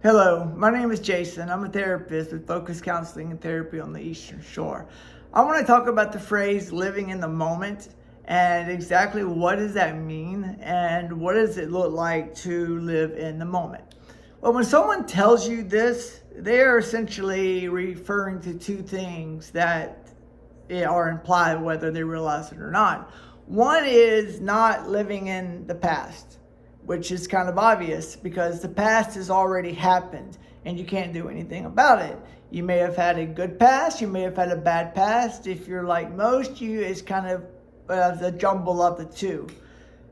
Hello, my name is Jason. I'm a therapist with Focus Counseling and Therapy on the Eastern Shore. I want to talk about the phrase living in the moment and exactly what does that mean and what does it look like to live in the moment. Well, when someone tells you this, they are essentially referring to two things that are implied whether they realize it or not. One is not living in the past, which is kind of obvious because the past has already happened and you can't do anything about it. You may have had a good past, you may have had a bad past. If you're like most, it's kind of the jumble of the two.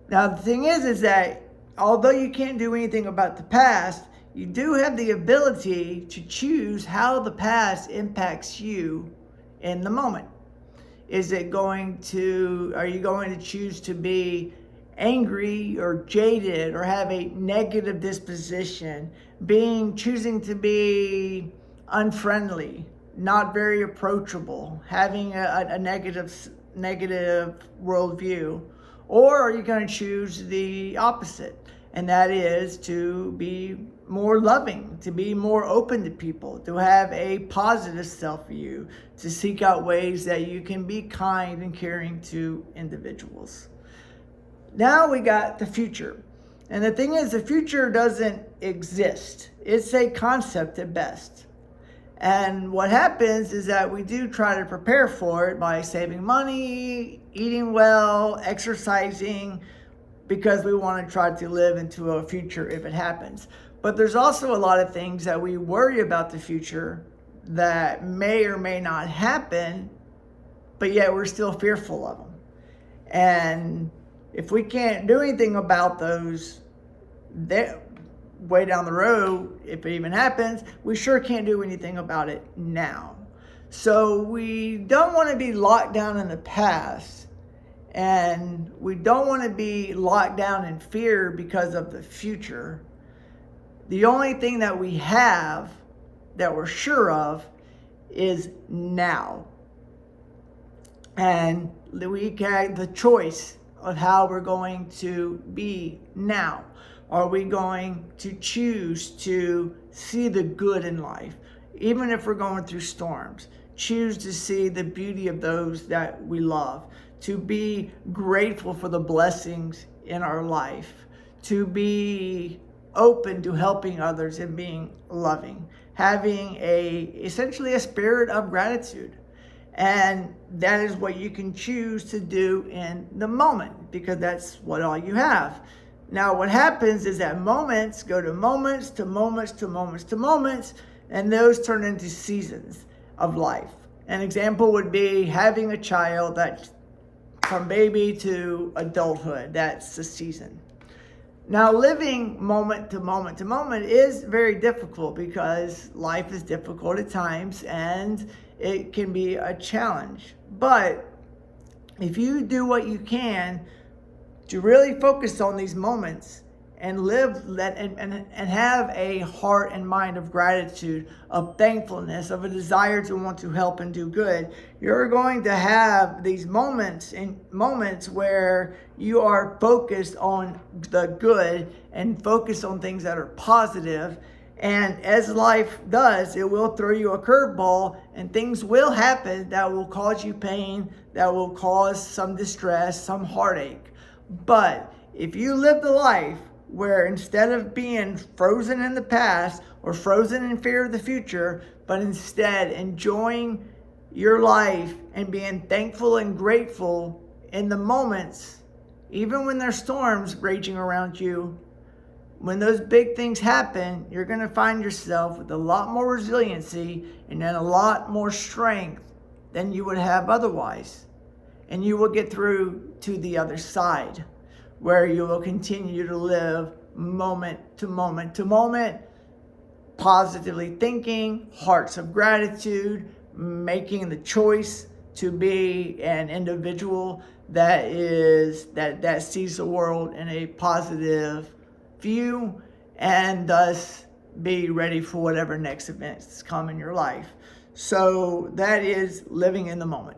Now, the thing is that although you can't do anything about the past, you do have the ability to choose how the past impacts you in the moment. Are you going to choose to be angry or jaded or have a negative disposition, choosing to be unfriendly, not very approachable, having a negative worldview? Or are you going to choose the opposite? And that is to be more loving, to be more open to people, to have a positive self-view, to seek out ways that you can be kind and caring to individuals. Now we got the future. And the thing is, the future doesn't exist. It's a concept at best. And what happens is that we do try to prepare for it by saving money, eating well, exercising, because we want to try to live into a future if it happens. But there's also a lot of things that we worry about the future that may or may not happen, but yet we're still fearful of them. And if we can't do anything about those way down the road, if it even happens, we sure can't do anything about it now. So we don't want to be locked down in the past, and we don't want to be locked down in fear because of the future. The only thing that we have that we're sure of is now. And we have the choice of how we're going to be now. Are we going to choose to see the good in life, even if we're going through storms? Choose to see the beauty of those that we love, to be grateful for the blessings in our life, to be open to helping others and being loving, having essentially a spirit of gratitude. And that is what you can choose to do in the moment, because that's what all you have. Now, what happens is that moments go to moments, to moments, to moments, to moments, and those turn into seasons of life. An example would be having a child that from baby to adulthood, that's the season. Now, living moment to moment to moment is very difficult because life is difficult at times and it can be a challenge. But if you do what you can to really focus on these moments and live that and have a heart and mind of gratitude, of thankfulness, of a desire to want to help and do good, you're going to have these moments where you are focused on the good and focused on things that are positive. And as life does, it will throw you a curveball and things will happen that will cause you pain, that will cause some distress, some heartache. But if you live the life where instead of being frozen in the past or frozen in fear of the future, but instead enjoying your life and being thankful and grateful in the moments, even when there's storms raging around you, when those big things happen, you're going to find yourself with a lot more resiliency and then a lot more strength than you would have otherwise. And you will get through to the other side, where you will continue to live moment to moment to moment, positively thinking, hearts of gratitude, making the choice to be an individual that sees the world in a positive view, and thus be ready for whatever next events come in your life. So that is living in the moment.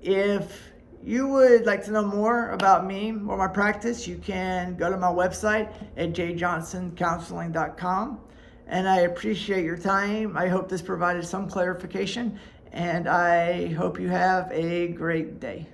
If you would like to know more about me or my practice, you can go to my website at jjohnsoncounseling.com. and I appreciate your time. I hope this provided some clarification, and I hope you have a great day.